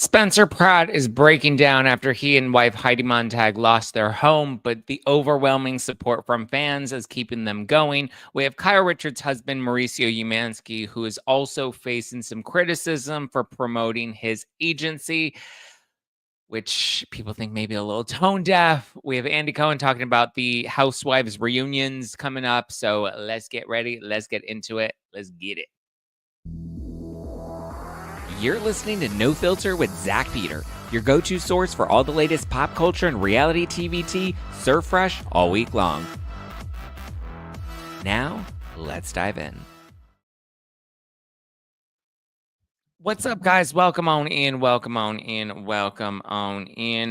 Spencer Pratt is breaking down after he and wife Heidi Montag lost their home, but the overwhelming support from fans is keeping them going. We have Kyle Richards' husband, Mauricio Umansky, who is also facing some criticism for promoting his agency, which people think maybe a little tone deaf. We have Andy Cohen talking about the Housewives reunions coming up. So let's get ready. Let's get into it. Let's get it. You're listening to No Filter with Zack Peter, your go-to source for all the latest pop culture and reality TV served fresh all week long. Now, let's dive in. What's up, guys? Welcome on in.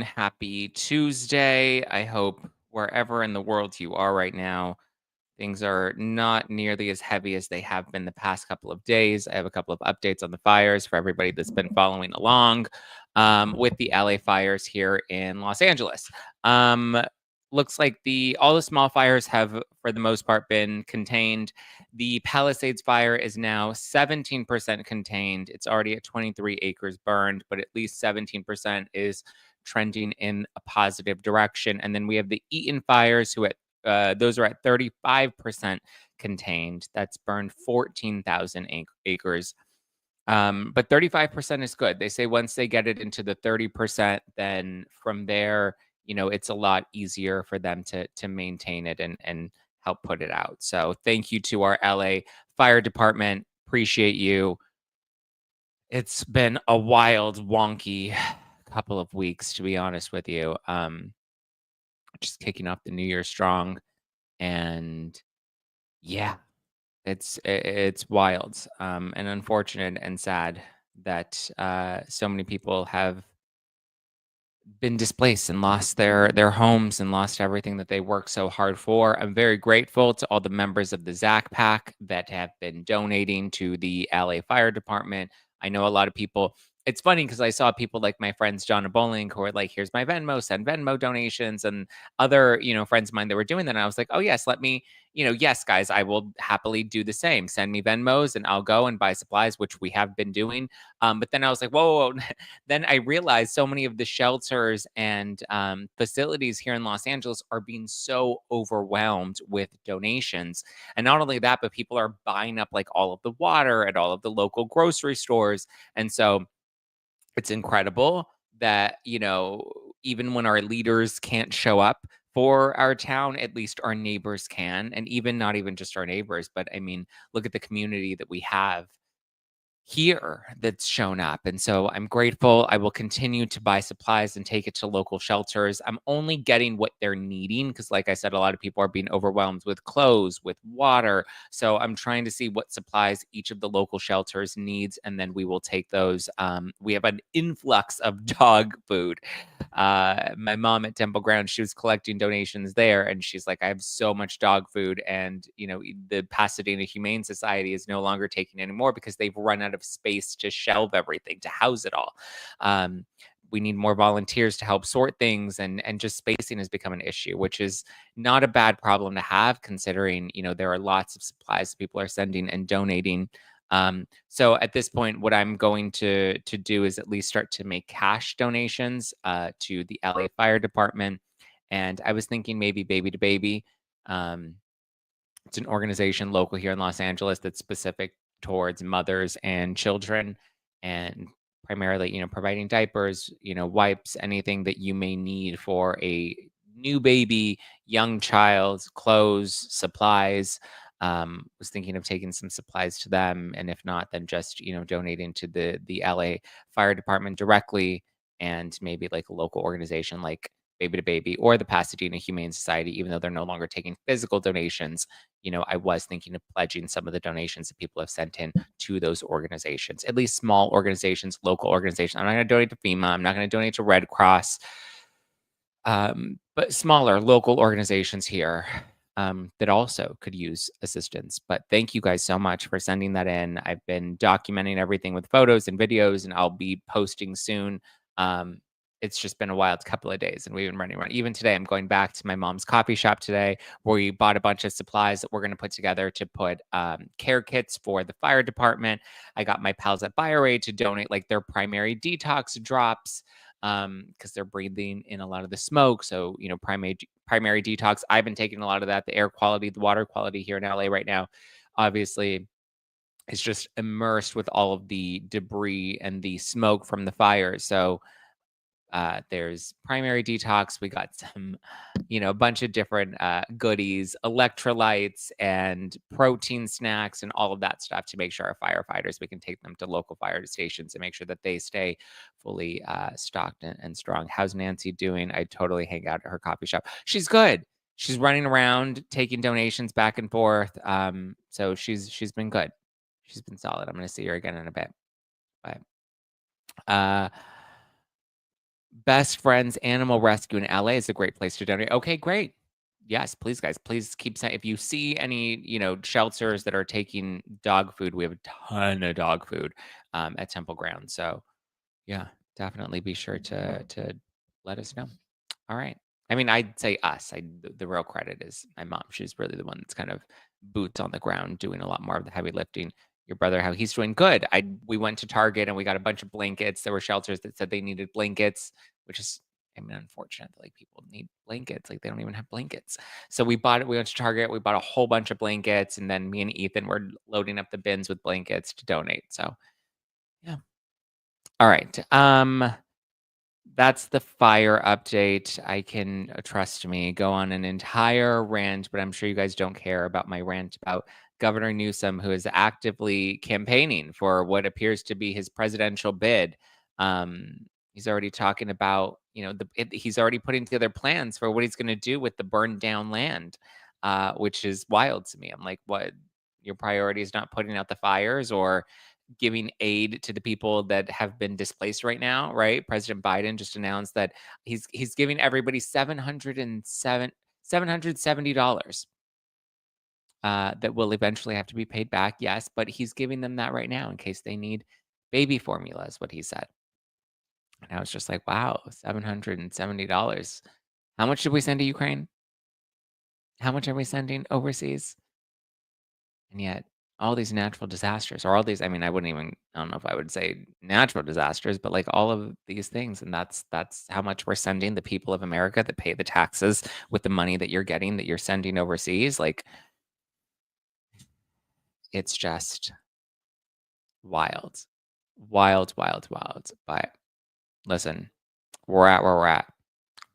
Happy Tuesday. I hope wherever in the world you are right now, things are not nearly as heavy as they have been the past couple of days. I have a couple of updates on the fires for everybody that's been following along with the LA fires here in Los Angeles. Looks like all the small fires have, for the most part, been contained. The Palisades fire is now 17% contained. It's already at 23 acres burned, but at least 17% is trending in a positive direction. And then we have the Eaton fires, those are at 35% contained. That's burned 14,000 acres. But 35% is good. They say once they get it into the 30%, then from there, it's a lot easier for them to maintain it and help put it out. So thank you to our LA Fire Department. Appreciate you. It's been a wild, wonky couple of weeks, to be honest with you. Just kicking off the new year strong. And yeah, it's wild and unfortunate and sad that so many people have been displaced and lost their homes and lost everything that they worked so hard for. I'm very grateful to all the members of the Zack Pack that have been donating to the LA Fire Department. I know a lot of people. It's funny because I saw people like my friends John and Bowling who were like, "Here's my Venmo, send Venmo donations," and other friends of mine that were doing that. And I was like, "Oh yes, let me." Yes, guys, I will happily do the same. Send me Venmos and I'll go and buy supplies, which we have been doing. But then I was like, whoa. Then I realized so many of the shelters and facilities here in Los Angeles are being so overwhelmed with donations. And not only that, but people are buying up like all of the water at all of the local grocery stores. And so it's incredible that, even when our leaders can't show up for our town, at least our neighbors can. And even not even just our neighbors, but I mean, look at the community that we have here that's shown up. And so I'm grateful. I will continue to buy supplies and take it to local shelters. I'm only getting what they're needing because, like I said, a lot of people are being overwhelmed with clothes, with water. So I'm trying to see what supplies each of the local shelters needs, and then we will take those. We have an influx of dog food. My mom at Temple Ground, she was collecting donations there, and she's like, I have so much dog food. And, the Pasadena Humane Society is no longer taking any more because they've run out of space to shelve everything, to house it all. We need more volunteers to help sort things, and just spacing has become an issue, which is not a bad problem to have considering, there are lots of supplies people are sending and donating. So at this point, what I'm going to do is at least start to make cash donations to the LA Fire Department. And I was thinking maybe Baby to Baby. It's an organization local here in Los Angeles that's specific towards mothers and children, and primarily, providing diapers, wipes, anything that you may need for a new baby, young child, clothes, supplies. Was thinking of taking some supplies to them, and if not, then just donating to the LA Fire Department directly, and maybe like a local organization like Baby to Baby or the Pasadena Humane Society, even though they're no longer taking physical donations. I was thinking of pledging some of the donations that people have sent in to those organizations, at least small organizations, local organizations. I'm not going to donate to FEMA. I'm not going to donate to Red Cross, but smaller local organizations here that also could use assistance. But thank you guys so much for sending that in. I've been documenting everything with photos and videos, and I'll be posting soon. it's just been a wild couple of days and we've been running around. Even today, I'm going back to my mom's coffee shop today where we bought a bunch of supplies that we're going to put together to put care kits for the fire department. I got my pals at BioAid to donate like their primary detox drops because they're breathing in a lot of the smoke. So, primary detox. I've been taking a lot of that. The air quality, the water quality here in LA right now, obviously, is just immersed with all of the debris and the smoke from the fires. So, there's primary detox. We got some, a bunch of different goodies, electrolytes, and protein snacks, and all of that stuff to make sure our firefighters, we can take them to local fire stations and make sure that they stay fully stocked and strong. How's Nancy doing? I totally hang out at her coffee shop. She's good. She's running around taking donations back and forth. So she's been good. She's been solid. I'm going to see her again in a bit. But uh, Best Friends Animal Rescue in LA is a great place to donate. Okay, great. Yes, please, guys, please keep saying if you see any, shelters that are taking dog food, we have a ton of dog food at Temple Grounds. So yeah, definitely be sure to let us know. All right. I mean, I'd say us. The real credit is my mom. She's really the one that's kind of boots on the ground, doing a lot more of the heavy lifting. Your brother, how he's doing good. We went to Target and we got a bunch of blankets. There were shelters that said they needed blankets, which is, I mean, unfortunate that like people need blankets. Like they don't even have blankets. So we bought it. We went to Target. We bought a whole bunch of blankets, and then me and Ethan were loading up the bins with blankets to donate. So yeah. All right. That's the fire update. I can, trust me, go on an entire rant, but I'm sure you guys don't care about my rant about Governor Newsom, who is actively campaigning for what appears to be his presidential bid. He's already talking about, he's already putting together plans for what he's going to do with the burned down land, which is wild to me. I'm like, what? Your priority is not putting out the fires or giving aid to the people that have been displaced right now, right? President Biden just announced that he's giving everybody $770 that will eventually have to be paid back. Yes, but he's giving them that right now in case they need baby formula, is what he said. And I was just like, wow, $770. How much did we send to Ukraine? How much are we sending overseas? And yet, all these natural disasters, or all these, I mean, I don't know if I would say natural disasters, but like all of these things. And that's how much we're sending the people of America that pay the taxes with the money that you're getting, that you're sending overseas. Like, it's just wild, wild, wild, wild. But listen, we're at where we're at.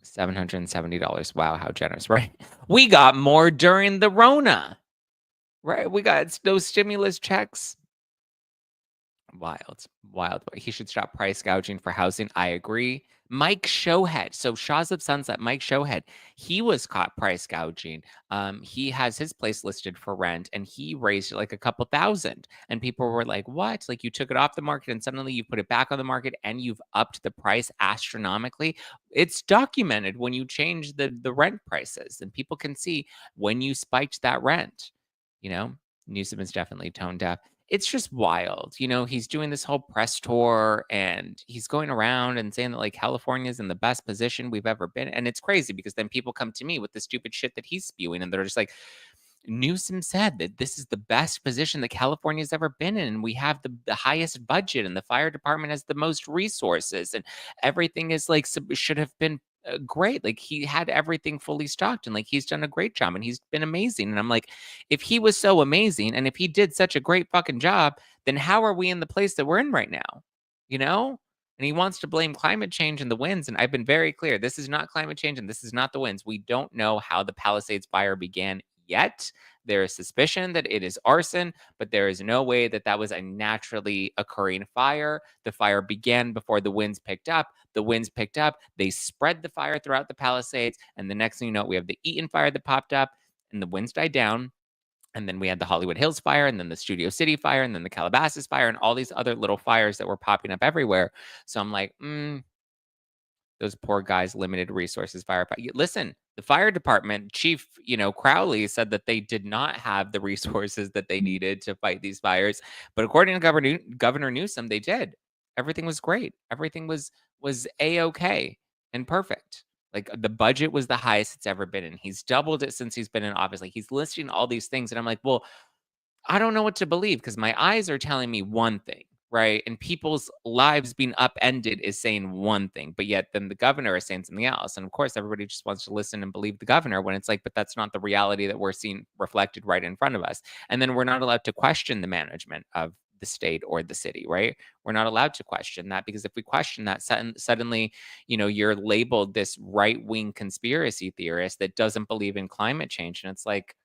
$770. Wow, how generous, right? We got more during the Rona, right? We got those stimulus checks. Wild, wild. He should stop price gouging for housing. I agree. Mike Showhead. So Shaws of Sunset, Mike Showhead, he was caught price gouging. He has his place listed for rent and he raised it like a couple thousand. And people were like, what? Like you took it off the market and suddenly you put it back on the market and you've upped the price astronomically. It's documented when you change the rent prices and people can see when you spiked that rent. You know, Newsom is definitely tone deaf. It's just wild. He's doing this whole press tour and he's going around and saying that like California's in the best position we've ever been. And it's crazy because then people come to me with the stupid shit that he's spewing and they're just like, Newsom said that this is the best position that California's ever been in. And we have the highest budget and the fire department has the most resources and everything is like should have been great. Like he had everything fully stocked and like he's done a great job and he's been amazing. And I'm like, if he was so amazing and if he did such a great fucking job, then how are we in the place that we're in right now? You know? And he wants to blame climate change and the winds. And I've been very clear this is not climate change and this is not the winds. We don't know how the Palisades fire began yet. There is suspicion that it is arson, but there is no way that that was a naturally occurring fire. The fire began before the winds picked up. The winds picked up. They spread the fire throughout the Palisades. And the next thing you know, we have the Eaton fire that popped up and the winds died down. And then we had the Hollywood Hills fire, and then the Studio City fire, and then the Calabasas fire, and all these other little fires that were popping up everywhere. So I'm like, those poor guys, limited resources, firefight. Listen, the fire department chief, Crowley said that they did not have the resources that they needed to fight these fires. But according to Governor Newsom, they did. Everything was great. Everything was A-okay and perfect. Like, the budget was the highest it's ever been, and he's doubled it since he's been in office. Like, he's listing all these things, and I'm like, "Well, I don't know what to believe because my eyes are telling me one thing, right? And people's lives being upended is saying one thing, but yet then the governor is saying something else. And of course, everybody just wants to listen and believe the governor when it's like, but that's not the reality that we're seeing reflected right in front of us. And then we're not allowed to question the management of the state or the city, right? We're not allowed to question that because if we question that, suddenly, you're labeled this right wing conspiracy theorist that doesn't believe in climate change. And it's like,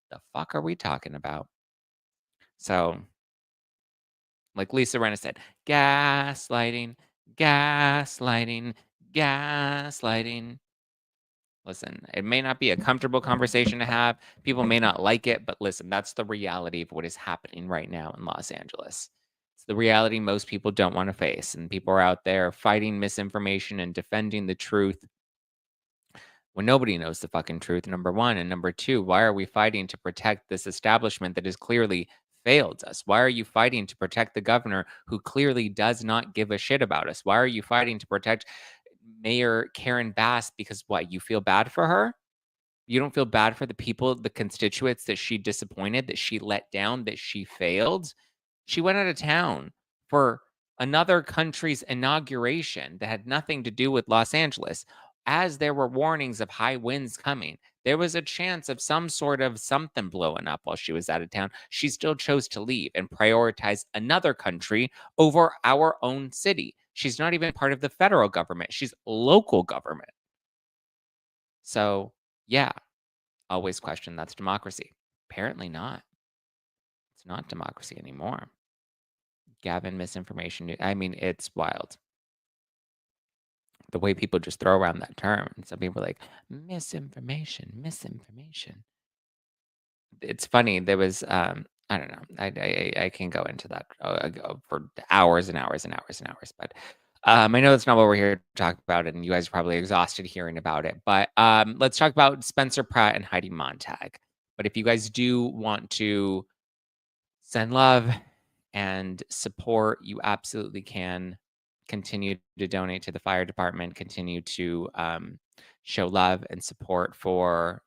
the fuck are we talking about? So, like Lisa Renna said, gaslighting, gaslighting, gaslighting. Listen, it may not be a comfortable conversation to have. People may not like it, but listen, that's the reality of what is happening right now in Los Angeles. It's the reality most people don't want to face. And people are out there fighting misinformation and defending the truth when nobody knows the fucking truth, number one. And number two, why are we fighting to protect this establishment that has clearly failed us? Why are you fighting to protect the governor who clearly does not give a shit about us? Why are you fighting to protect Mayor Karen Bass because what? You feel bad for her? You don't feel bad for the people, the constituents that she disappointed, that she let down, that she failed? She went out of town for another country's inauguration that had nothing to do with Los Angeles. As there were warnings of high winds coming, there was a chance of some sort of something blowing up while she was out of town. She still chose to leave and prioritize another country over our own city. She's not even part of the federal government, she's local government. So, yeah, always question that's democracy. Apparently not. It's not democracy anymore. Gavin misinformation. I mean, it's wild. The way people just throw around that term. And some people are like, misinformation, misinformation. It's funny. There was, I don't know. I can go into that for hours and hours and hours and hours. But I know that's not what we're here to talk about, and you guys are probably exhausted hearing about it. But let's talk about Spencer Pratt and Heidi Montag. But if you guys do want to send love and support, you absolutely can continue to donate to the fire department, continue to show love and support for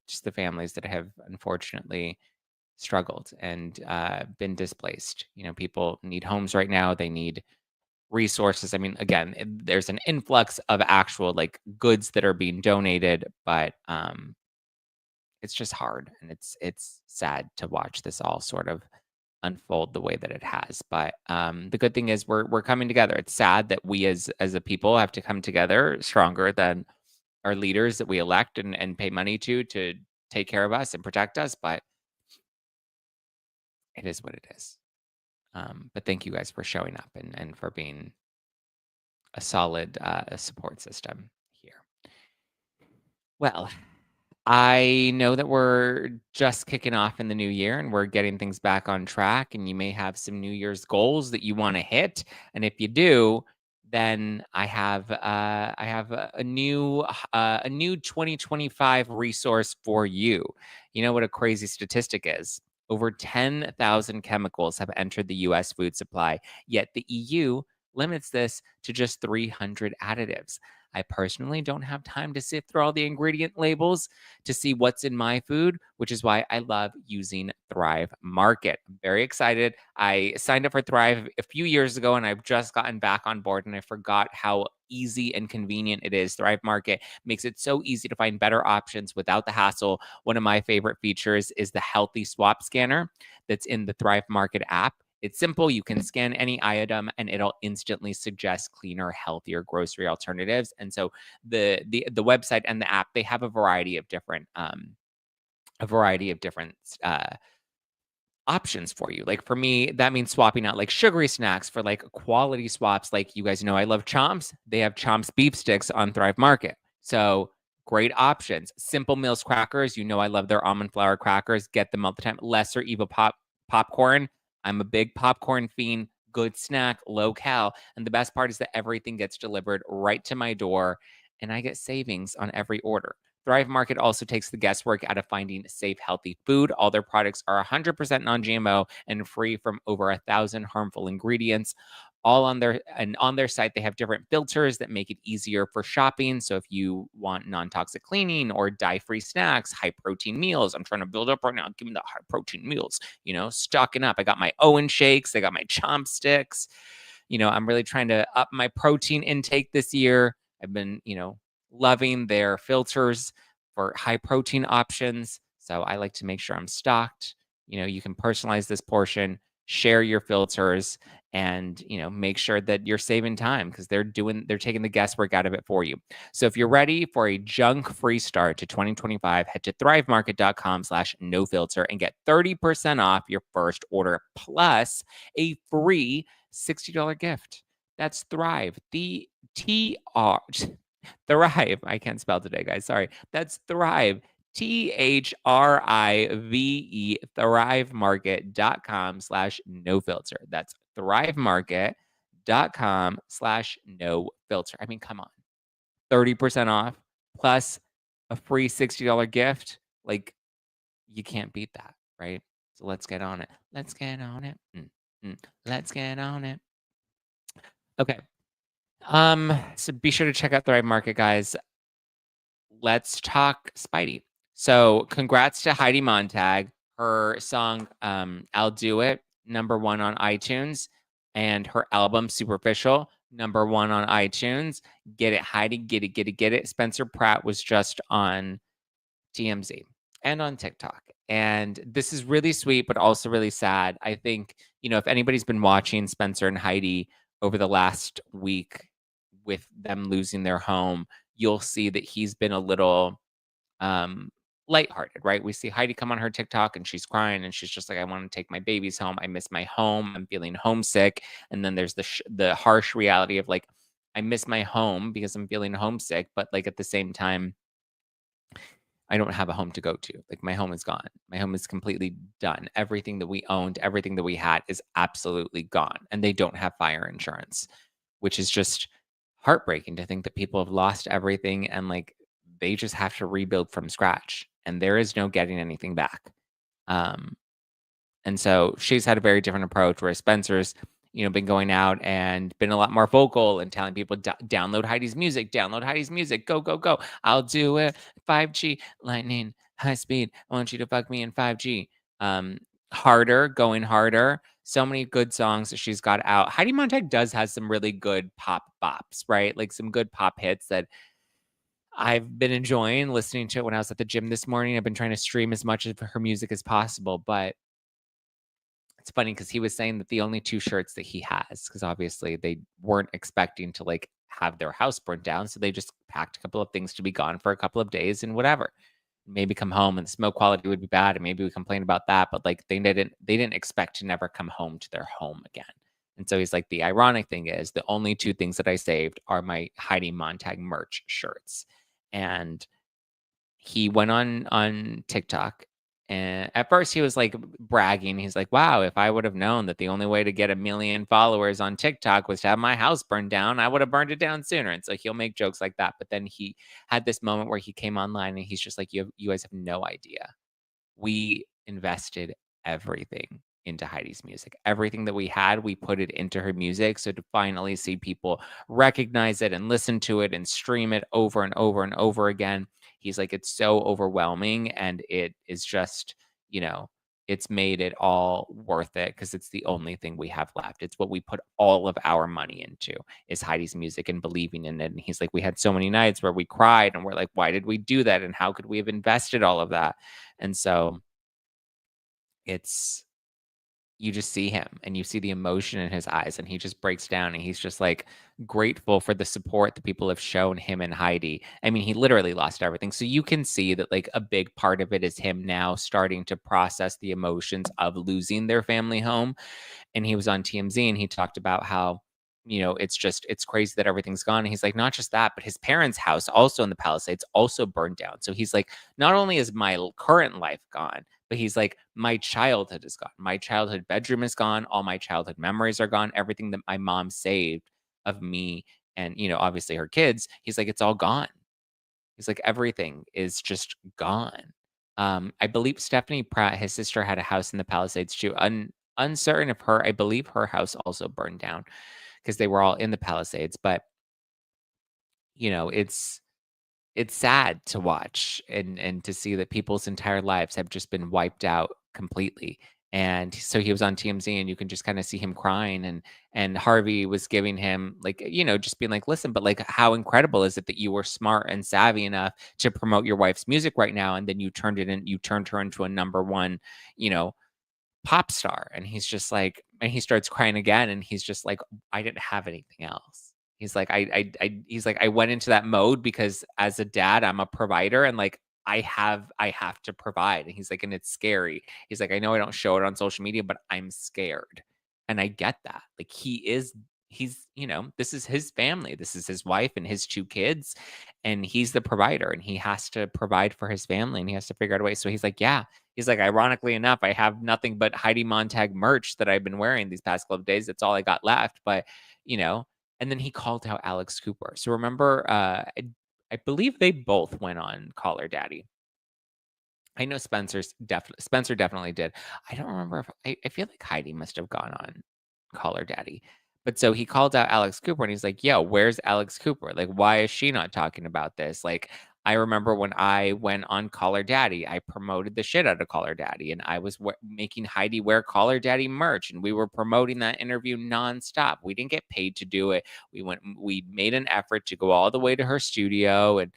just the families that have unfortunately struggled and been displaced. People need homes right now. They need resources. I mean, again, there's an influx of actual like goods that are being donated, but it's just hard and it's sad to watch this all sort of unfold the way that it has. But the good thing is we're coming together. It's sad that we as a people have to come together stronger than our leaders that we elect and pay money to take care of us and protect us. But it is what it is. But thank you guys for showing up and for being a solid support system here. Well, I know that we're just kicking off in the new year and we're getting things back on track, and you may have some New Year's goals that you want to hit. And if you do, then I have a new 2025 resource for you. You know what a crazy statistic is? Over 10,000 chemicals have entered the US food supply, yet the EU limits this to just 300 additives. I personally don't have time to sift through all the ingredient labels to see what's in my food, which is why I love using Thrive Market. I'm very excited. I signed up for Thrive a few years ago and I've just gotten back on board, and I forgot how easy and convenient it is. Thrive Market makes it so easy to find better options without the hassle. One of my favorite features is the Healthy Swap Scanner that's in the Thrive Market app. It's simple. You can scan any item and it'll instantly suggest cleaner, healthier grocery alternatives. And so the website and the app, they have a variety of different uh options for you. Like for me, that means swapping out like sugary snacks for like quality swaps. Like you guys know I love Chomps. They have Chomps beef sticks on Thrive Market. So great options. Simple Mills crackers. You know I love their almond flour crackers. Get them all the time. Lesser Evil popcorn. I'm a big popcorn fiend. Good snack, low cal. And the best part is that everything gets delivered right to my door and I get savings on every order. Thrive Market also takes the guesswork out of finding safe, healthy food. All their products are 100% non GMO and free from over 1,000 harmful ingredients. all on their site. They have different filters that make it easier for shopping. So if you want non-toxic cleaning or dye-free snacks, high protein meals, I'm trying to build up right now. Give me the high protein meals, stocking up. I got my Owen shakes, I got my chopsticks. I'm really trying to up my protein intake this year. I've been, loving their filters for high protein options. So I like to make sure I'm stocked. You can personalize this portion, share your filters, and make sure that you're saving time because they're taking the guesswork out of it for you. So if you're ready for a junk-free start to 2025, head to thrivemarket.com/no filter and get 30% off your first order plus a free $60 gift. That's Thrive. Thrive. I can't spell today, guys. Sorry. That's Thrive. THRIVE, thrivemarket.com/no filter. That's thrivemarket.com/no filter. I mean, come on. 30% off plus a free $60 gift. Like, you can't beat that, right? So let's get on it. Let's get on it. Let's get on it. Okay. So be sure to check out Thrive Market, guys. Let's talk Spidey. So congrats to Heidi Montag. Her song, I'll Do It, #1 on iTunes, and her album, Superficial, #1 on iTunes. Get it, Heidi, get it, get it, get it. Spencer Pratt was just on TMZ and on TikTok. And this is really sweet, but also really sad. I think, if anybody's been watching Spencer and Heidi over the last week with them losing their home, you'll see that he's been a little lighthearted, right? We see Heidi come on her TikTok and she's crying and she's just like, I want to take my babies home. I miss my home. I'm feeling homesick. And then there's the harsh reality of like, I miss my home because I'm feeling homesick. But like at the same time, I don't have a home to go to. Like my home is gone. My home is completely done. Everything that we owned, everything that we had is absolutely gone. And they don't have fire insurance, which is just heartbreaking to think that people have lost everything and like they just have to rebuild from scratch and there is no getting anything back. And so she's had a very different approach where Spencer's, been going out and been a lot more vocal and telling people, download Heidi's music, go, go, go. I'll do it. 5G, lightning, high speed. I want you to fuck me in 5G. Harder, going harder. So many good songs that she's got out. Heidi Montag has some really good pop bops, right? Like some good pop hits that I've been enjoying listening to it when I was at the gym this morning. I've been trying to stream as much of her music as possible, but it's funny because he was saying that the only 2 shirts that he has, because obviously they weren't expecting to like have their house burnt down, so they just packed a couple of things to be gone for a couple of days and whatever. Maybe come home and the smoke quality would be bad, and maybe we complain about that, but like they didn't expect to never come home to their home again. And so he's like, the ironic thing is the only 2 things that I saved are my Heidi Montag merch shirts. And he went on TikTok, and at first he was like bragging. He's like, wow, if I would have known that the only way to get 1 million followers on TikTok was to have my house burned down, I would have burned it down sooner. And so he'll make jokes like that. But then he had this moment where he came online and he's just like, you guys have no idea. We invested everything into Heidi's music. Everything that we had, we put it into her music. So to finally see people recognize it and listen to it and stream it over and over and over again, he's like, it's so overwhelming. And it is just, it's made it all worth it because it's the only thing we have left. It's what we put all of our money into is Heidi's music and believing in it. And he's like, we had so many nights where we cried and we're like, why did we do that? And how could we have invested all of that? And so you just see him and you see the emotion in his eyes and he just breaks down and he's just like grateful for the support that people have shown him and Heidi. I mean, he literally lost everything. So you can see that like a big part of it is him now starting to process the emotions of losing their family home. And he was on TMZ and he talked about how, it's crazy that everything's gone. And he's like, not just that, but his parents' house also in the Palisades also burned down. So he's like, not only is my current life gone, but he's like, my childhood is gone. My childhood bedroom is gone. All my childhood memories are gone. Everything that my mom saved of me and, obviously her kids, he's like, it's all gone. He's like, everything is just gone. I believe Stephanie Pratt, his sister, had a house in the Palisades too. Uncertain of her, I believe her house also burned down because they were all in the Palisades, but, it's sad to watch and to see that people's entire lives have just been wiped out completely. And so he was on TMZ and you can just kind of see him crying and Harvey was giving him like, just being like, listen, but like how incredible is it that you were smart and savvy enough to promote your wife's music right now and then you turned her into a number one, you know, pop star, and he's just like and he starts crying again, and he's just like, "I didn't have anything else." He's like, he's like, "I went into that mode because as a dad, I'm a provider, and, like, I have to provide," and he's like, "And it's scary." He's like, "I know I don't show it on social media, but I'm scared." And I get that. Like, this is his family. This is his wife and his 2 kids, and he's the provider, and he has to provide for his family, and he has to figure out a way. So he's like, "Yeah." He's like, "Ironically enough, I have nothing but Heidi Montag merch that I've been wearing these past couple of days. That's all I got left." But, you know, and then he called out Alex Cooper. So remember, I believe they both went on Call Her Daddy. I know Spencer definitely did. I don't remember if I feel like Heidi must have gone on Call Her Daddy. But so he called out Alex Cooper and he's like, "Yo, where's Alex Cooper? Like, why is she not talking about this?" Like, I remember when I went on Call Her Daddy, I promoted the shit out of Call Her Daddy, and I was making Heidi wear Call Her Daddy merch, and we were promoting that interview nonstop. We didn't get paid to do it. We made an effort to go all the way to her studio, and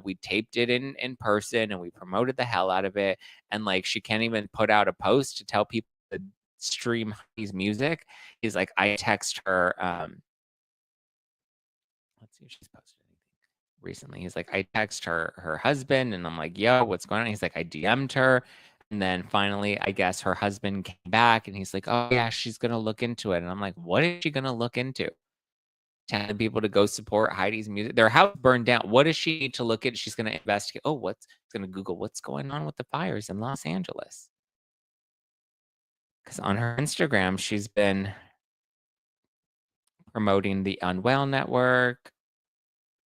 we taped it in person, and we promoted the hell out of it. And like, she can't even put out a post to tell people to stream Heidi's music. He's like, I text her. Let's see if she's posted anything recently. He's like, I text her husband, and I'm like, yo, what's going on? He's like, I DM'd her. And then finally, I guess her husband came back and he's like, oh, yeah, she's going to look into it. And I'm like, what is she going to look into? Telling people to go support Heidi's music. Their house burned down. What does she need to look at? She's going to investigate. Oh, going to Google what's going on with the fires in Los Angeles. Because on her Instagram, she's been promoting the Unwell Network.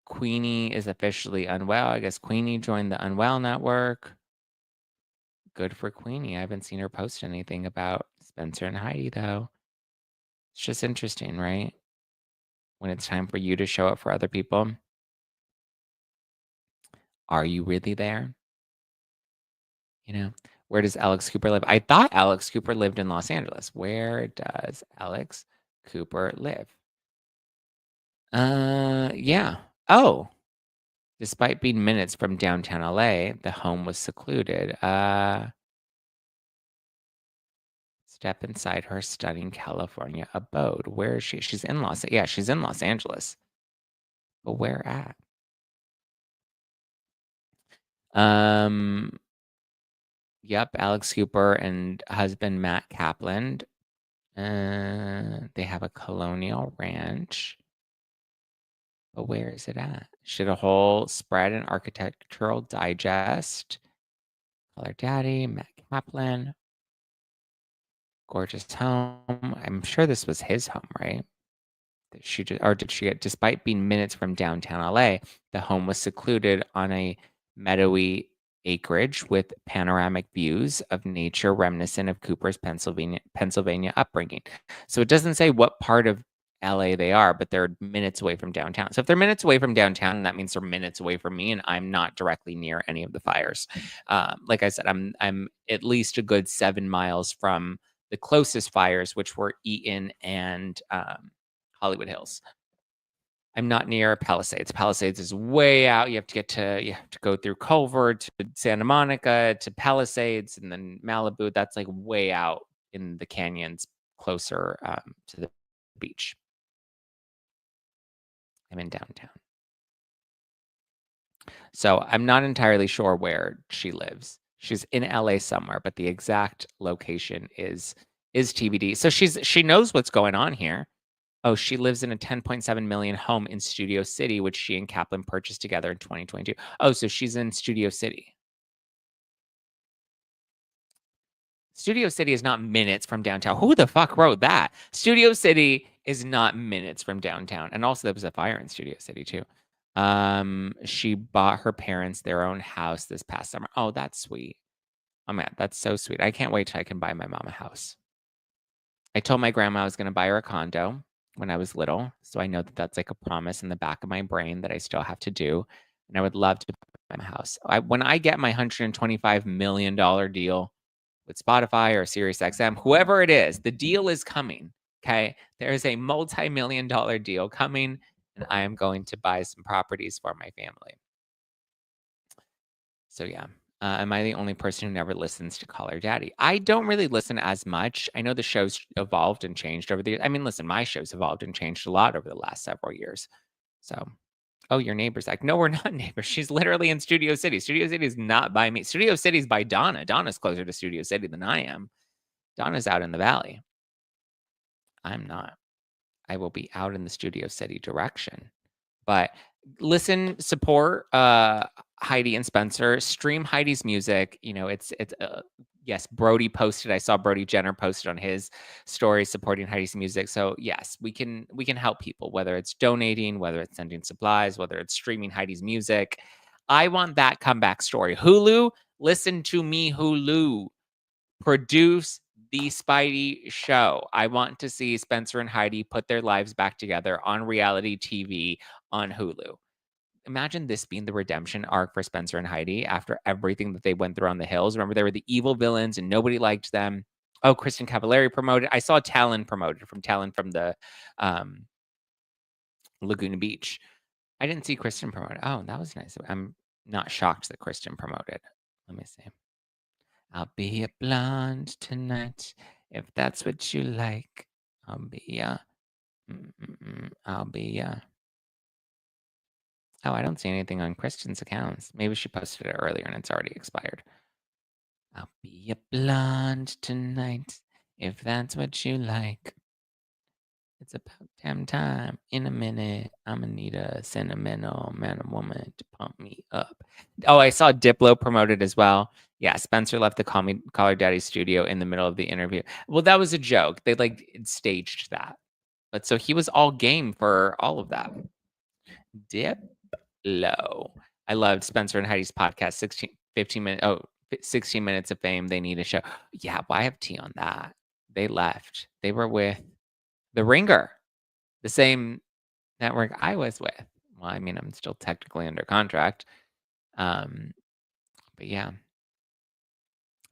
Queenie is officially unwell. I guess Queenie joined the Unwell Network. Good for Queenie. I haven't seen her post anything about Spencer and Heidi, though. It's just interesting, right? When it's time for you to show up for other people, are you really there? Where does Alex Cooper live? I thought Alex Cooper lived in Los Angeles. Where does Alex Cooper live? Yeah. Oh, despite being minutes from downtown LA, the home was secluded. Step inside her stunning California abode. Where is she? She's in she's in Los Angeles. But where at? Yep, Alex Cooper and husband Matt Kaplan. They have a colonial ranch. But where is it at? She did a whole spread and architectural digest. Call Her Daddy, Matt Kaplan. Gorgeous home. I'm sure this was his home, right? Did she get, despite being minutes from downtown LA, the home was secluded on a meadowy acreage with panoramic views of nature reminiscent of Cooper's Pennsylvania upbringing. So it doesn't say what part of LA they are, but they're minutes away from downtown. So if they're minutes away from downtown, that means they're minutes away from me, and I'm not directly near any of the fires. Like I said, I'm at least a good 7 miles from the closest fires, which were Eaton and Hollywood Hills. I'm not near Palisades. Palisades is way out. You have to go through Culver to Santa Monica to Palisades and then Malibu. That's like way out in the canyons, closer to the beach. I'm in downtown. So I'm not entirely sure where she lives. She's in LA somewhere, but the exact location is TBD. So she knows what's going on here. Oh, she lives in a 10.7 million home in Studio City, which she and Kaplan purchased together in 2022. Oh, so she's in Studio City. Studio City is not minutes from downtown. Who the fuck wrote that? Studio City is not minutes from downtown. And also there was a fire in Studio City too. She bought her parents their own house this past summer. Oh, that's sweet. Oh man, that's so sweet. I can't wait till I can buy my mom a house. I told my grandma I was going to buy her a condo. when I was little, so I know that that's like a promise in the back of my brain that I still have to do, and I would love to buy my house. When I get my $125 million deal with Spotify or SiriusXM, whoever it is, the deal is coming. Okay, there is a multi-million-dollar deal coming, and I am going to buy some properties for my family. So yeah. Am I the only person who never listens to Call Her Daddy? I don't really listen as much. I know the show's evolved and changed over the years. I mean, listen, my show's evolved and changed a lot over the last several years. So, oh, your neighbor's like, no, we're not neighbors. She's literally in Studio City. Studio City is not by me. Studio City's by Donna. Donna's closer to Studio City than I am. Donna's out in the valley. I'm not. I will be out in the Studio City direction. But listen, support Heidi and Spencer. Stream Heidi's music. You know, it's yes. Brody posted. I saw Brody Jenner posted on his story supporting Heidi's music. So yes, we can help people, whether it's donating, whether it's sending supplies, whether it's streaming Heidi's music. I want that comeback story. Hulu, listen to me, Hulu. Produce the Spidey show. I want to see Spencer and Heidi put their lives back together on reality TV on Hulu. Imagine this being the redemption arc for Spencer and Heidi after everything that they went through on the hills. Remember, they were the evil villains and nobody liked them. Oh, Kristen Cavallari promoted. I saw Talon promoted from the Laguna Beach. I didn't see Kristen promoted. Oh, that was nice. I'm not shocked that Kristen promoted. Let me see. I'll be a blonde tonight, if that's what you like. I'll be a, I'll be a. Oh, I don't see anything on Kristen's accounts. Maybe she posted it earlier and it's already expired. I'll be a blonde tonight, if that's what you like. It's about damn time. In a minute, I'm gonna need a sentimental man or woman to pump me up. Oh, I saw Diplo promoted as well. Yeah, Spencer left the Call Her Daddy studio in the middle of the interview. Well, that was a joke. They like staged that. But so he was all game for all of that. Diplo. I loved Spencer and Heidi's podcast, 15 minutes. Oh, 16 minutes of fame. They need a show. Yeah, well, I have tea on that. They left. They were with The Ringer, the same network I was with. Well, I mean, I'm still technically under contract. But yeah.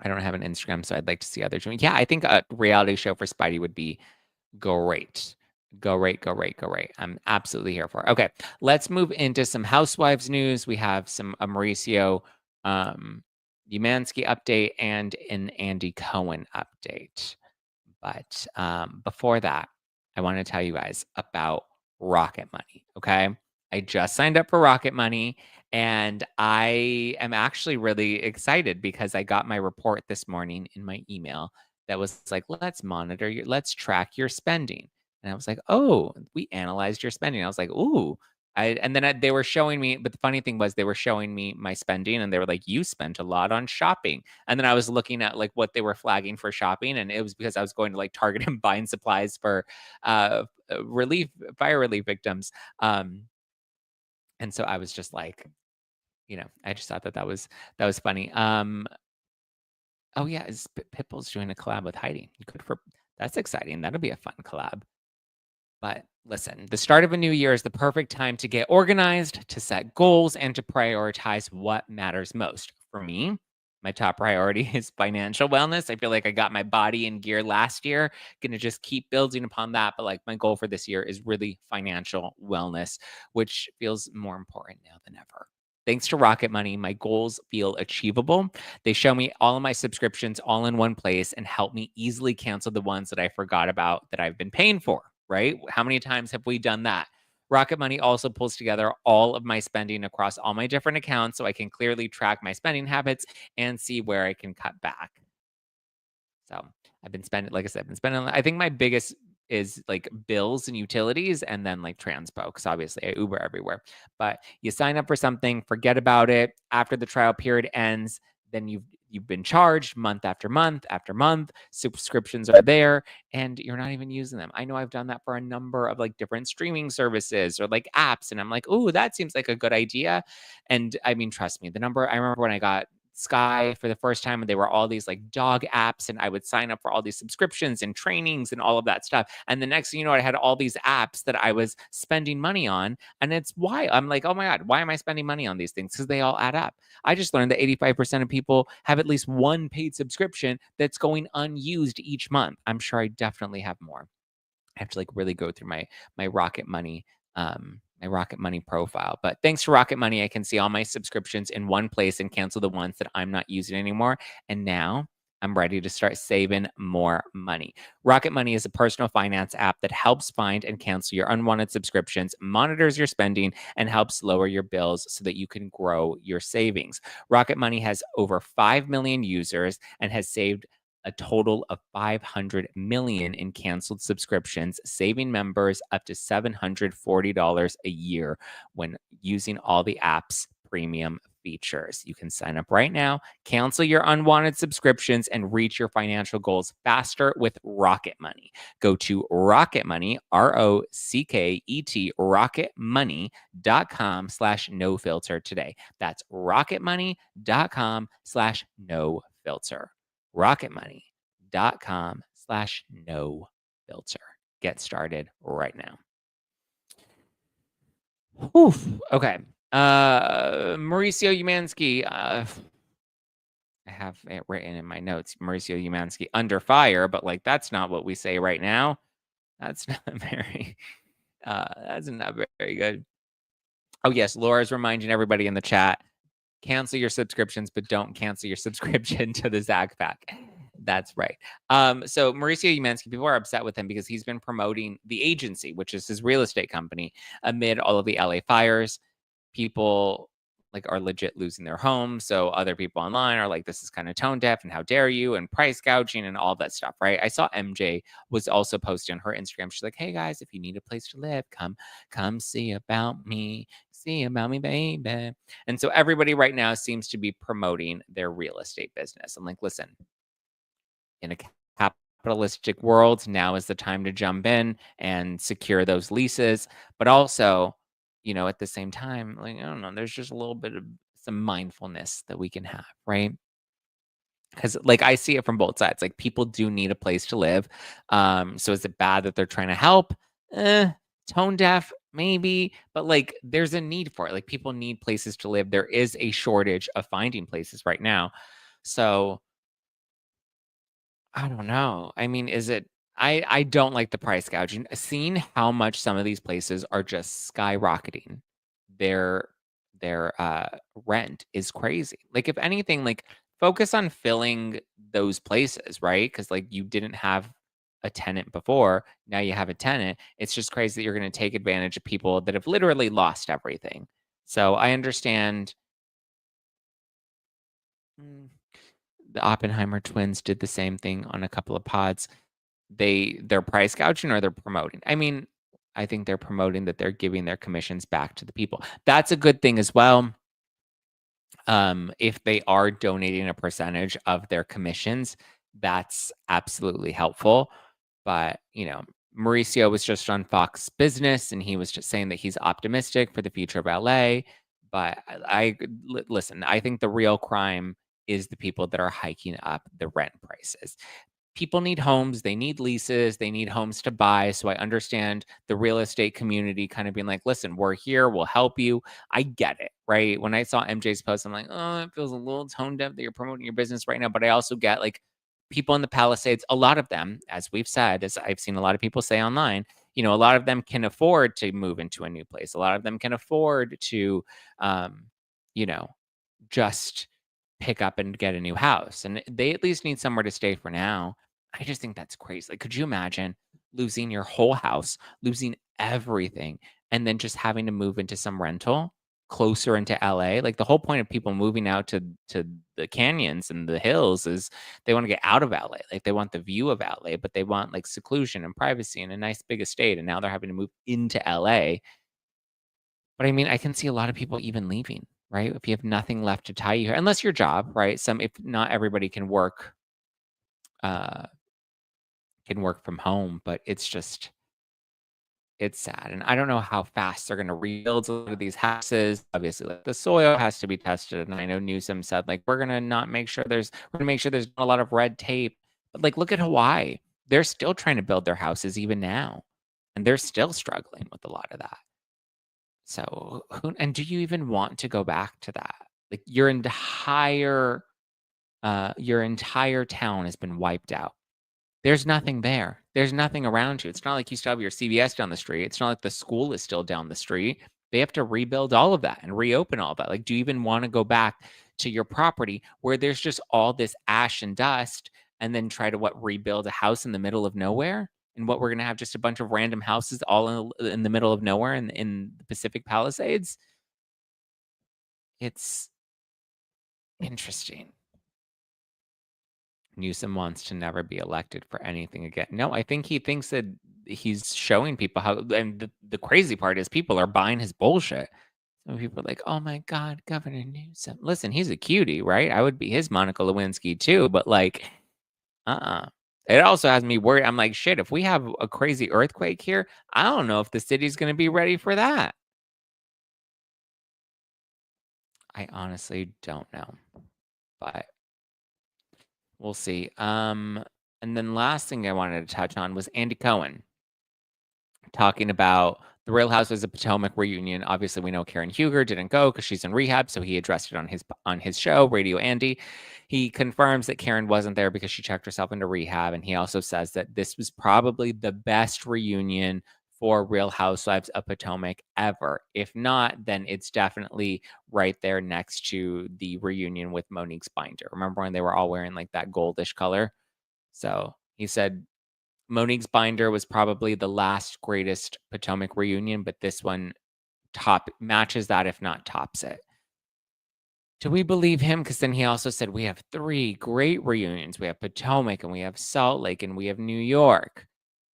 I don't have an Instagram, so I'd like to see others doing. Yeah, I think a reality show for Spidey would be great. Great. I'm absolutely here for it. Okay, let's move into some Housewives news. We have some Mauricio Umansky update and an Andy Cohen update. But before that, I want to tell you guys about Rocket Money. Okay. I just signed up for Rocket Money and I am actually really excited because I got my report this morning in my email that was like, let's track your spending. And I was like, oh, we analyzed your spending. I was like, ooh, they were showing me, but the funny thing was they were showing me my spending and they were like, you spent a lot on shopping. And then I was looking at like what they were flagging for shopping. And it was because I was going to like Target and buying supplies for fire relief victims. And so I was just like, I just thought that was funny. Oh yeah, Pitbull's doing a collab with Heidi. That's exciting. That'll be a fun collab. But listen, the start of a new year is the perfect time to get organized, to set goals, and to prioritize what matters most. For me, my top priority is financial wellness. I feel like I got my body in gear last year, gonna just keep building upon that. But like my goal for this year is really financial wellness, which feels more important now than ever. Thanks to Rocket Money, my goals feel achievable. They show me all of my subscriptions all in one place and help me easily cancel the ones that I forgot about that I've been paying for, right? How many times have we done that? Rocket Money also pulls together all of my spending across all my different accounts so I can clearly track my spending habits and see where I can cut back. So I've been spending, like I said, I think my biggest is like bills and utilities and then like transpo because obviously I Uber everywhere. But you sign up for something, forget about it. After the trial period ends, then you've been charged month after month after month. Subscriptions are there and you're not even using them. I know I've done that for a number of like different streaming services or like apps. And I'm like, oh, that seems like a good idea. And I mean, trust me, I remember when I got Sky for the first time, and they were all these like dog apps, and I would sign up for all these subscriptions and trainings and all of that stuff. And the next thing you know, I had all these apps that I was spending money on. And it's why I'm like, oh my God, why am I spending money on these things? Because they all add up. I just learned that 85% of people have at least one paid subscription that's going unused each month. I'm sure I definitely have more. I have to like really go through my Rocket Money my Rocket Money profile. But thanks to Rocket Money, I can see all my subscriptions in one place and cancel the ones that I'm not using anymore. And now I'm ready to start saving more money. Rocket Money is a personal finance app that helps find and cancel your unwanted subscriptions, monitors your spending, and helps lower your bills so that you can grow your savings. Rocket Money has over 5 million users and has saved a total of 500 million in canceled subscriptions, saving members up to $740 a year when using all the app's premium features. You can sign up right now, cancel your unwanted subscriptions, and reach your financial goals faster with Rocket Money. Go to Rocket Money, ROCKET, rocketmoney.com/no filter today. That's rocketmoney.com/no filter. rocketmoney.com/no filter. Get started right now. Oof. Okay. Mauricio Umansky. I have it written in my notes. Mauricio Umansky under fire, but like that's not what we say right now. That's not very. That's not very good. Oh yes, Laura's reminding everybody in the chat. Cancel your subscriptions, but don't cancel your subscription to the Zack pack. That's right. So Mauricio Umansky, people are upset with him because he's been promoting the agency, which is his real estate company, amid all of the LA fires. People like are legit losing their homes. So other people online are like, this is kind of tone deaf and how dare you and price gouging and all that stuff, right? I saw MJ was also posting on her Instagram. She's like, hey guys, if you need a place to live, come see about me. See about me, baby. And so everybody right now seems to be promoting their real estate business. I'm like, listen, in a capitalistic world, now is the time to jump in and secure those leases. But also, at the same time, like, I don't know, there's just a little bit of some mindfulness that we can have, right? Because like I see it from both sides. Like people do need a place to live. So is it bad that they're trying to help? Tone deaf, maybe, but like there's a need for it. Like people need places to live. There is a shortage of finding places right now. So I don't know. I mean, is it I don't like the price gouging. Seeing how much some of these places are just skyrocketing. Their their rent is crazy. Like if anything, like focus on filling those places, right? Cuz like you didn't have a tenant before, now you have a tenant. It's just crazy that you're going to take advantage of people that have literally lost everything. So I understand. mm, the Oppenheimer twins did the same thing on a couple of pods. They're price gouging or they're promoting. I mean, I think they're promoting that they're giving their commissions back to the people. That's a good thing as well. If they are donating a percentage of their commissions, that's absolutely helpful. But, Mauricio was just on Fox Business and he was just saying that he's optimistic for the future of LA. But listen, I think the real crime is the people that are hiking up the rent prices. People need homes, they need leases, they need homes to buy. So I understand the real estate community kind of being like, listen, we're here, we'll help you. I get it, right? When I saw MJ's post, I'm like, oh, it feels a little tone deaf that you're promoting your business right now. But I also get like people in the Palisades, a lot of them, as we've said, as I've seen a lot of people say online, a lot of them can afford to move into a new place. A lot of them can afford to, you know, just pick up and get a new house. And they at least need somewhere to stay for now. I just think that's crazy. Like, could you imagine losing your whole house, losing everything, and then just having to move into some rental closer into LA? Like the whole point of people moving out to the canyons and the hills is they want to get out of LA. Like they want the view of LA, but they want like seclusion and privacy and a nice big estate. And now they're having to move into LA. But I mean, I can see a lot of people even leaving, right? If you have nothing left to tie you here, unless your job, right? If not everybody uh, can work from home, but it's just It's sad, and I don't know how fast they're gonna rebuild a lot of these houses. Obviously, like, the soil has to be tested, and I know Newsom said, like, we're gonna make sure there's not a lot of red tape." But, like, look at Hawaii. They're still trying to build their houses even now, and they're still struggling with a lot of that. So, who and do you even want to go back to that? Like, your entire town has been wiped out. There's nothing there. There's nothing around you. It's not like you still have your CVS down the street. It's not like the school is still down the street. They have to rebuild all of that and reopen all of that. Like, do you even wanna go back to your property where there's just all this ash and dust and then try to, what, rebuild a house in the middle of nowhere? And what, we're gonna have just a bunch of random houses all in the middle of nowhere in the Pacific Palisades? It's interesting. Newsom wants to never be elected for anything again. No, I think he thinks that he's showing people how, and the crazy part is people are buying his bullshit. Some people are like, "Oh my god, Governor Newsom." Listen, he's a cutie, right? I would be his Monica Lewinsky too, but like, uh-uh. It also has me worried. I'm like, "Shit, if we have a crazy earthquake here, I don't know if the city's gonna be ready for that." I honestly don't know, but we'll see. And then last thing I wanted to touch on was Andy Cohen talking about the Real Housewives of Potomac reunion. Obviously, we know Karen Huger didn't go because she's in rehab, so he addressed it on his show, Radio Andy. He confirms that Karen wasn't there because she checked herself into rehab, and he also says that this was probably the best reunion for Real Housewives of Potomac ever. If not, then it's definitely right there next to the reunion with Monique's binder. Remember when they were all wearing like that goldish color? So he said Monique's binder was probably the last greatest Potomac reunion, but this one top matches that, if not tops it. Do we believe him? Because then he also said we have 3 great reunions. We have Potomac, and we have Salt Lake, and we have New York.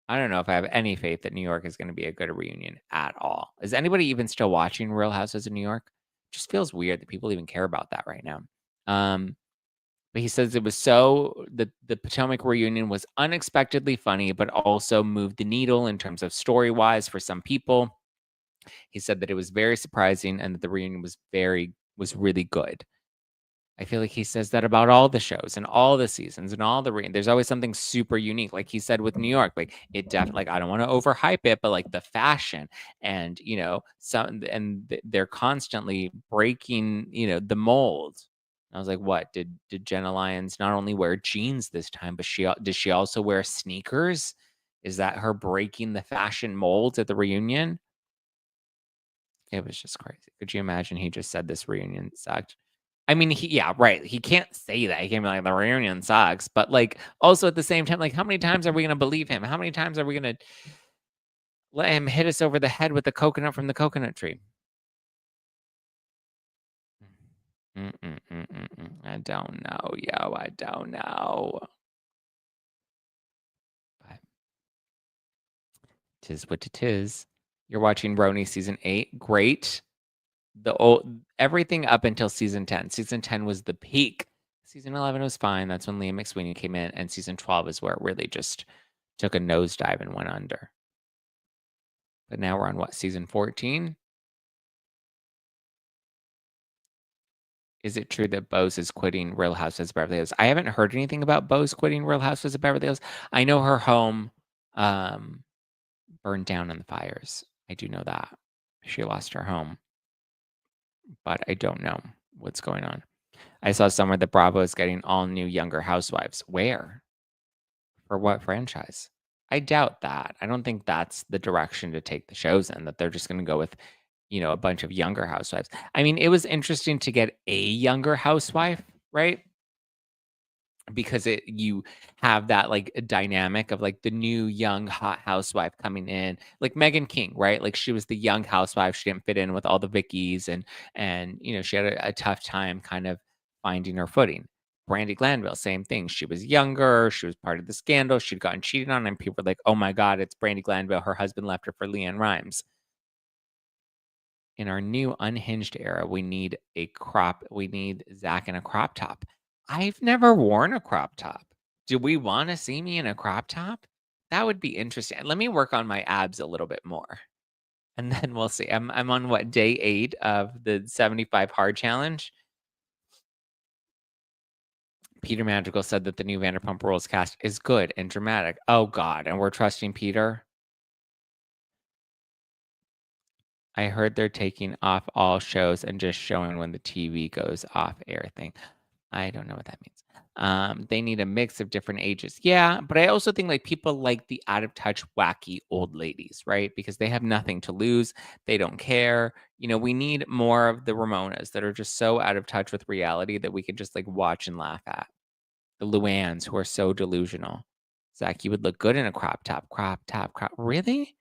I don't know if I have any faith that New York is gonna be a good reunion at all. Is anybody even still watching Real Houses of New York? Just feels weird that people even care about that right now. Um, but he says it was the Potomac reunion was unexpectedly funny, but also moved the needle in terms of story-wise for some people. He said that it was very surprising and that the reunion was really good. I feel like he says that about all the shows and all the seasons and all the there's always something super unique. Like he said with New York, like it definitely, like, I don't want to overhype it, but like the fashion and they're constantly breaking, the mold. I was like, what did Jenna Lyons not only wear jeans this time, but did she also wear sneakers? Is that her breaking the fashion molds at the reunion? It was just crazy. Could you imagine he just said this reunion sucked? I mean, yeah, right. He can't say that. He can't be like, "The reunion sucks," but, like, also at the same time, like, how many times are we gonna believe him? How many times are we gonna let him hit us over the head with the coconut from the coconut tree? I don't know, yo, I don't know. But 'tis what it is. You're watching Roni season 8, great. Everything up until season 10. Season 10 was the peak. Season 11 was fine. That's when Liam McSweeney came in, and season 12 is where it really just took a nosedive and went under. But now we're on what, season 14? Is it true that Bose is quitting Real Housewives of Beverly Hills? I haven't heard anything about Bose quitting Real Housewives of Beverly Hills. I know her home um, burned down in the fires. I do know that. She lost her home, but I don't know what's going on. I saw somewhere that Bravo is getting all new younger housewives. Where? For what franchise? I doubt that. I don't think that's the direction to take the shows in, that they're just gonna go with, a bunch of younger housewives. I mean, it was interesting to get a younger housewife, right? Because you have that, like, dynamic of, like, the new young hot housewife coming in, like Megan King, right? Like, she was the young housewife, she didn't fit in with all the Vickies and, she had a tough time kind of finding her footing. Brandi Glanville, same thing, she was younger, she was part of the scandal, she'd gotten cheated on, and people were like, "Oh my god, it's Brandi Glanville, her husband left her for Leanne Rimes." In our new unhinged era, we need Zack in a crop top. I've never worn a crop top. Do we wanna see me in a crop top? That would be interesting. Let me work on my abs a little bit more, and then we'll see. I'm on what, day 8 of the 75 hard challenge? Peter Madrigal said that the new Vanderpump Rules cast is good and dramatic. Oh god, and we're trusting Peter? I heard they're taking off all shows and just showing when the TV goes off air thing. I don't know what that means. They need a mix of different ages. Yeah, but I also think like people like the out of touch, wacky old ladies, right? Because they have nothing to lose. They don't care. We need more of the Ramonas that are just so out of touch with reality that we can just like watch and laugh at. The Luanns who are so delusional. Zach, you would look good in a crop top, crop top, crop. Really?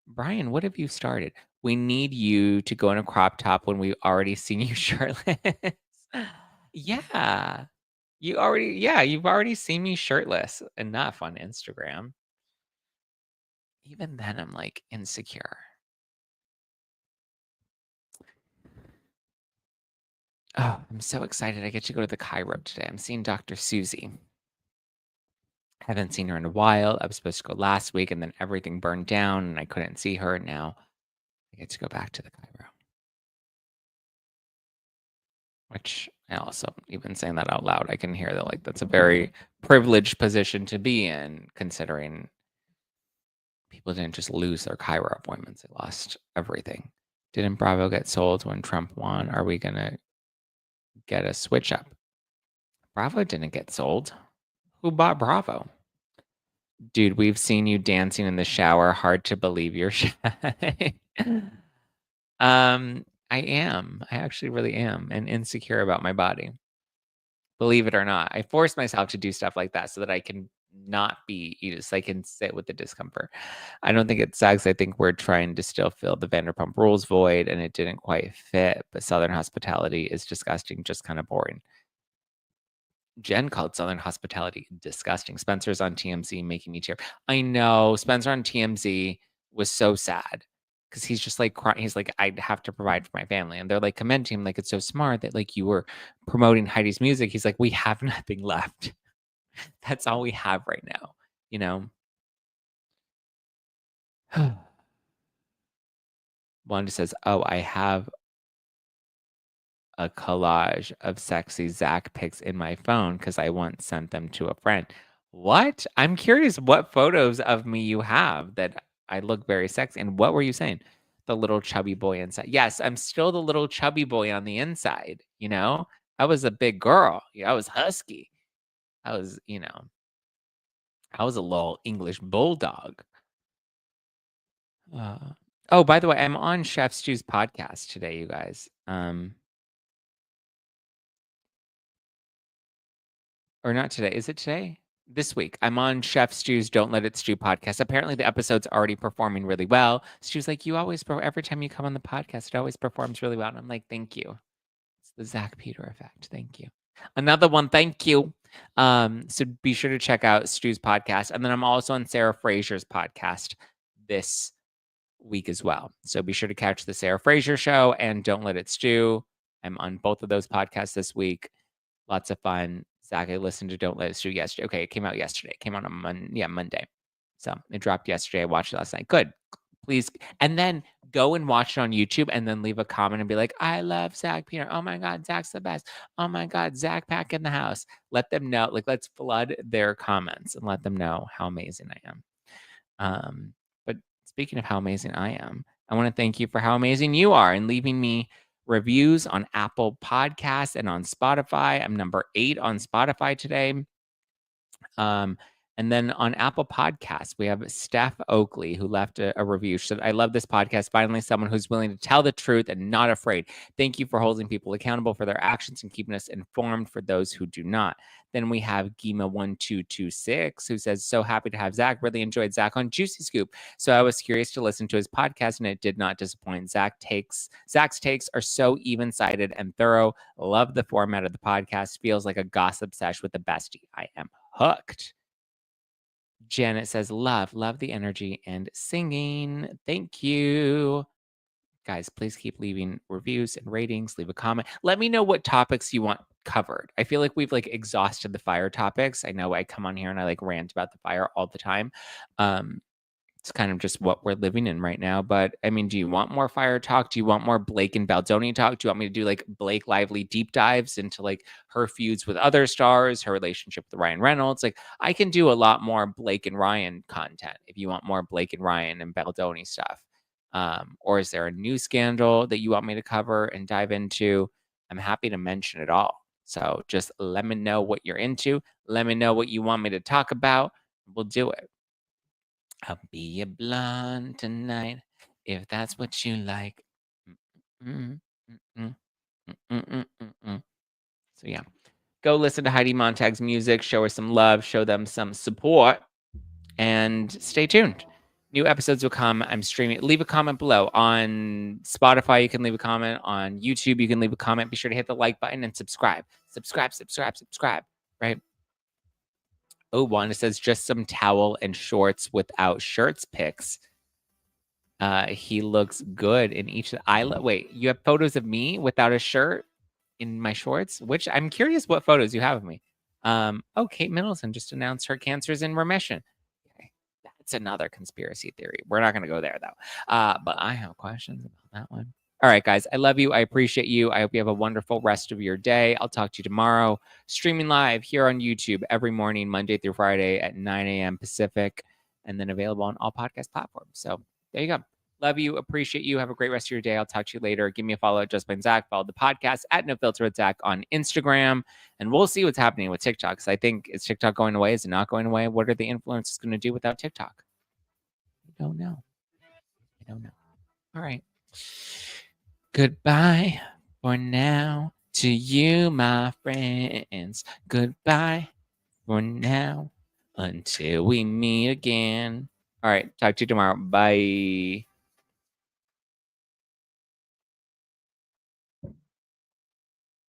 Brian, what have you started? We need you to go in a crop top when we've already seen you shirtless. Yeah. You've already seen me shirtless enough on Instagram. Even then, I'm like insecure. Oh, I'm so excited. I get to go to the chiro today. I'm seeing Dr. Susie. Haven't seen her in a while. I was supposed to go last week and then everything burned down and I couldn't see her. Now I get to go back to the chiro. Which I also, even saying that out loud, I can hear that like that's a very privileged position to be in, considering people didn't just lose their chiro appointments, they lost everything. Didn't Bravo get sold when Trump won? Are we gonna get a switch up? Bravo didn't get sold. Who bought Bravo? Dude, we've seen you dancing in the shower. Hard to believe you're shy. I am. I actually really am, and insecure about my body. Believe it or not, I force myself to do stuff like that so that I can not be so I can sit with the discomfort. I don't think it sucks. I think we're trying to still fill the Vanderpump Rules void, and it didn't quite fit. But Southern hospitality is disgusting, just kind of boring. Jen called Southern hospitality disgusting. Spencer's on TMZ making me tear. I know Spencer on TMZ was so sad because he's just like crying. He's like, I have to provide for my family, and they're like commenting like it's so smart that like you were promoting Heidi's music. He's like, we have nothing left. That's all we have right now. You know. Wanda says, "Oh, I have a collage of sexy Zack pics in my phone because I once sent them to a friend." What? I'm curious what photos of me you have that I look very sexy. And what were you saying? The little chubby boy inside. Yes, I'm still the little chubby boy on the inside. I was a big girl. I was husky. I was, I was a little English bulldog. Uh, oh, by the way, I'm on Chef Stu's podcast today, you guys. Or not today. Is it today? This week. I'm on Chef Stu's Don't Let It Stew podcast. Apparently, the episode's already performing really well. Stu's like, every time you come on the podcast, it always performs really well. And I'm like, thank you. It's the Zack Peter effect. Thank you. Another one. Thank you. So be sure to check out Stu's podcast. And then I'm also on Sarah Fraser's podcast this week as well. So be sure to catch the Sarah Fraser show and Don't Let It Stew. I'm on both of those podcasts this week. Lots of fun. Zach, I listened to Don't Let It Stew yesterday. Okay, it came out yesterday. It came out on Monday. So it dropped yesterday. I watched it last night. Good. Please. And then go and watch it on YouTube and then leave a comment and be like, I love Zach Peter. Oh my God, Zach's the best. Oh my God, Zach back in the house. Let them know. Like, let's flood their comments and let them know how amazing I am. But speaking of how amazing I am, I want to thank you for how amazing you are and leaving me reviews on Apple Podcasts and on Spotify. I'm number 8 on Spotify today. And then on Apple Podcasts, we have Steph Oakley, who left a review. She said, I love this podcast. Finally, someone who's willing to tell the truth and not afraid. Thank you for holding people accountable for their actions and keeping us informed for those who do not. Then we have Gima1226, who says, so happy to have Zach. Really enjoyed Zach on Juicy Scoop. So I was curious to listen to his podcast, and it did not disappoint. Zach's takes are so even-sided and thorough. Love the format of the podcast. Feels like a gossip sesh with a bestie. I am hooked. Janet says, love the energy and singing. Thank you. Guys, please keep leaving reviews and ratings. Leave a comment. Let me know what topics you want covered. I feel like we've like exhausted the fire topics. I know I come on here and I like rant about the fire all the time. Um, it's kind of just what we're living in right now. But I mean, do you want more fire talk? Do you want more Blake and Baldoni talk? Do you want me to do like Blake Lively deep dives into like her feuds with other stars, her relationship with Ryan Reynolds? Like, I can do a lot more Blake and Ryan content if you want more Blake and Ryan and Baldoni stuff. Or is there a new scandal that you want me to cover and dive into? I'm happy to mention it all. So just let me know what you're into. Let me know what you want me to talk about. We'll do it. I'll be a blonde tonight if that's what you like. Mm, mm, mm, mm, mm, mm, mm, mm. So yeah, go listen to Heidi Montag's music, show her some love, show them some support, and stay tuned. New episodes will come. I'm streaming. Leave a comment below. On Spotify, you can leave a comment. On YouTube, you can leave a comment. Be sure to hit the like button and subscribe. Subscribe. Right? Oh, Wanda says just some towel and shorts without shirts pics. He looks good in each. Wait, you have photos of me without a shirt in my shorts? Which I'm curious what photos you have of me. Oh, Kate Middleton just announced her cancer is in remission. Okay, that's another conspiracy theory. We're not going to go there though. But I have questions about that one. All right, guys, I love you. I appreciate you. I hope you have a wonderful rest of your day. I'll talk to you tomorrow. Streaming live here on YouTube every morning, Monday through Friday at 9 a.m. Pacific, and then available on all podcast platforms. So there you go. Love you. Appreciate you. Have a great rest of your day. I'll talk to you later. Give me a follow at Just Plain Zack. Follow the podcast at No Filter with Zack on Instagram. And we'll see what's happening with TikTok. Because I think, is TikTok going away? Is it not going away? What are the influencers going to do without TikTok? I don't know. All right. Goodbye for now to you, my friends. Goodbye for now until we meet again. All right. Talk to you tomorrow. Bye.